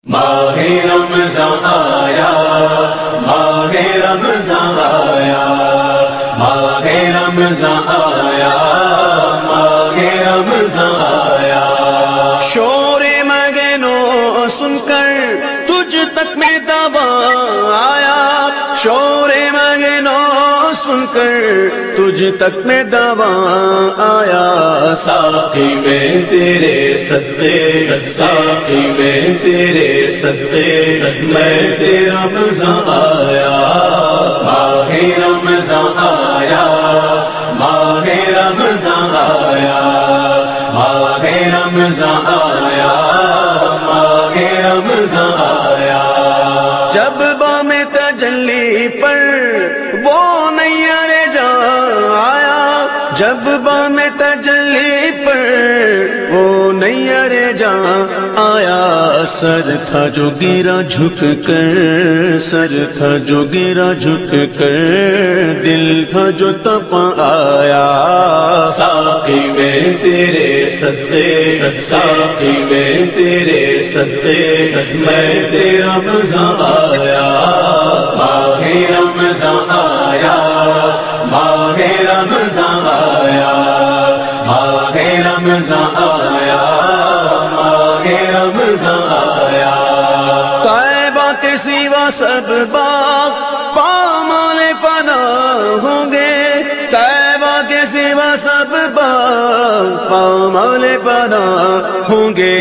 ماہ رمضان آیا، ماہ رمضان آیا، ماہ رمضان آیا، ماہ رمضان آیا۔ شور مگنو سن کر تجھ تک میں دبا آیا، شور مگنو سن کر تجھ تک میں دبا آیا۔ ساقی میں تیرے صدقے، ساقی میں تیرے صدقے، میں تیرا رمضان آیا، ماہ رمضان آیا، ماہ رمضان آیا، ماہ رمضان آیا، ماہ رمضان آیا۔ جب بام تجلی پر وہ نیر جا آیا، جب بام تجلی پر وہ نیر جا آیا۔ سر تھا جو گرا جھک کر، سر تھا جو گرا جھک کر، دل تھا جو تپا آیا۔ ساقی میں تیرے صدقے، ساقی میں تیرے صدقے، میں تیرا رمضان آیا، ماہ رمضان آیا، ماہ رمضان آیا، ماہ رمضان آیا، ماہ رمضان آیا۔ طیبہ کے سوا سب باغ پامال فنا ہوں گے، طیبہ کے سوا سب باغ پامال فنا ہوں گے۔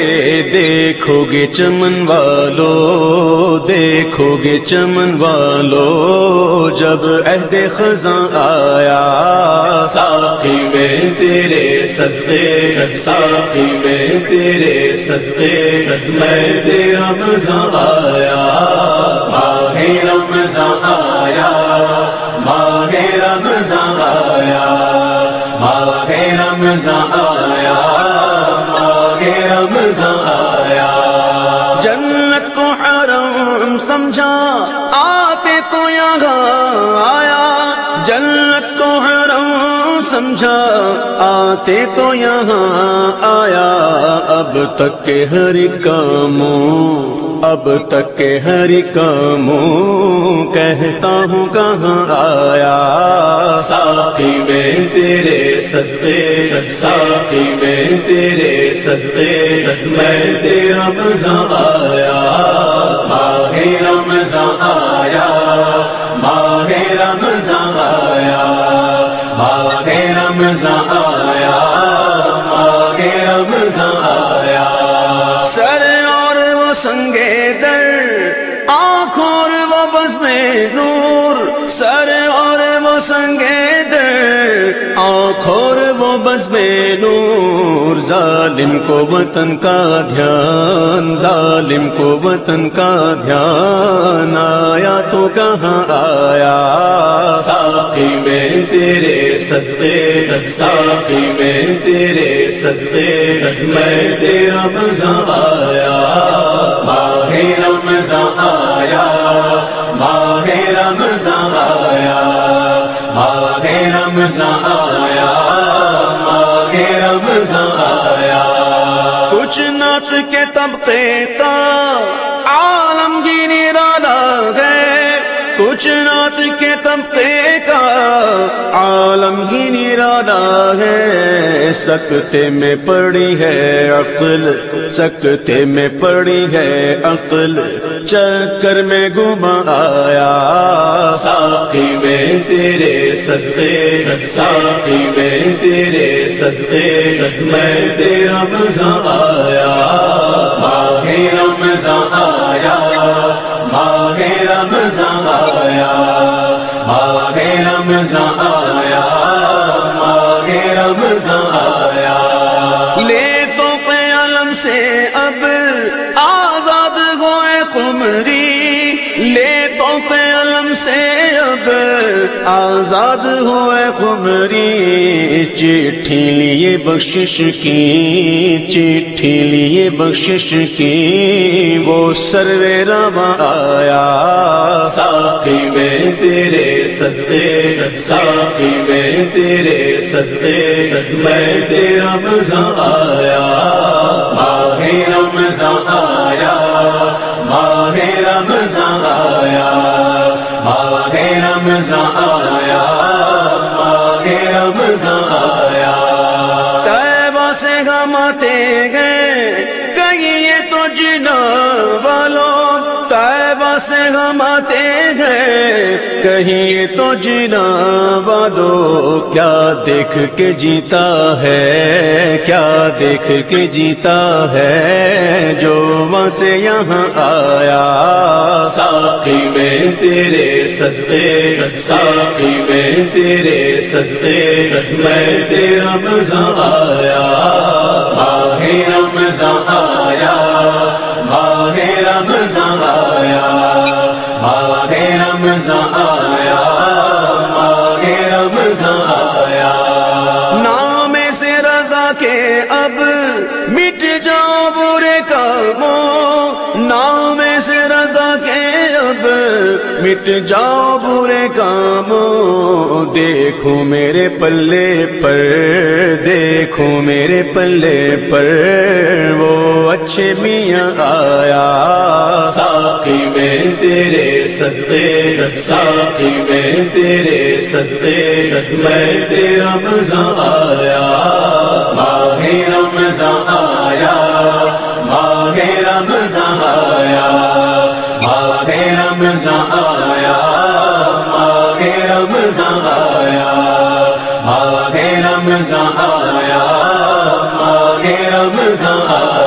دیکھو گے چمن والو، دیکھو گے چمن والو، جب عہد خزاں آیا۔ ساقی میں تیرے صدقے، ساقی میں تیرے صدقے، میں تیرا رمضان آیا، ماہ رمضان آیا، ماہ رمضان آیا، ماہ رمضان آیا، ماہ رمضان آیا۔ جنت کو حرم سمجھا آتے تو یہاں آیا، جنت کو حرم سمجھا آتے تو یہاں آیا۔ اب تک کے ہر کاموں، اب تک کے ہر کاموں، کہتا ہوں کہاں آیا۔ ساقی میں تیرے صدقے، ساقی میں تیرے صدقے، میں تیرا رمضان آیا، ماہ رمضان آیا، ماہ رمضان آیا، ماہ رمضان آیا، ماہ رمضان آیا۔ سر اور وہ سنگے در، آنکھ اور وہ بزم نور، سر اور وہ سنگے در، آنکھ اور وہ بزم نور۔ ظالم کو وطن کا دھیان، ظالم کو وطن کا دھیان، آیا تو کہاں آیا۔ ساقی میں تیرے صدقے، ساقی میں تیرے صدقے، میں تیرا رمضان آیا، ماہ رمضان آیا، ماہ رمضان آیا، ماہ رمضان آیا، ماہ رمضان آیا۔ کچھ نعت کے طبقے کا عالمگیر نرالا ہے، کچھ نعت کے طبقے کا عالمگیر نرالا ہے۔ سکتے میں پڑی ہے عقل، سکتے میں پڑی ہے عقل، چکر میں گما آیا۔ ساقی میں تیرے صدقے، ساقی میں تیرے صدقے، میں تیرا رمضان آیا، ماہ رمضان آیا، ماہ رمضان آیا، ماہ رمضان آیا، ماہ رمضان آیا۔ لے تو قلم سے اب آزاد ہوئے قمری، لے تو قلم سے اب آزاد ہوئے قمری۔ چٹھی لیے بخشش کی، چٹھی لیے بخشش کی، وہ سرور رواں آیا۔ ساقی میں تیرے صدقے، ساقی میں تیرے صدقے، میں تیرا رمضان آیا، ماہ رمضان آیا، رمضان آیا، ماہ رمضان آیا۔ طیبہ سے ہم آتے گئے کہیں یہ تو جنا والوں، طیبہ سے ہم آتے گئے کہیں یہ تو جنا والوں، کیا دیکھ کے جیتا ہے، کیا دیکھ کے جیتا ہے جو وہاں سے یہاں آیا۔ ساقی میں تیرے صدقے، ساقی میں تیرے صدقے، میں تیرا رمضان آیا، ماہ رمضان آیا، ماہ رمضان آیا، ماہ رمضان آیا، ماہ رمضان آیا۔ نام سے رضا کے اب مٹ جاؤ برے کاموں، نام سے رضا کے اب مٹ جاؤ برے کاموں، دیکھو میرے پلے پر، دیکھو میرے پلے پر وہ اچھے میاں آیا۔ ساقی میں تیرے صدقے، ساقی میں تیرے صدقے، میں تیرا رمضان آیا، ماہ رمضان آیا، ماہ رمضان آیا، ماہ رمضان آیا، ماہ رمضان آیا، ماہ رمضان آیا، ماہ رمضان آیا۔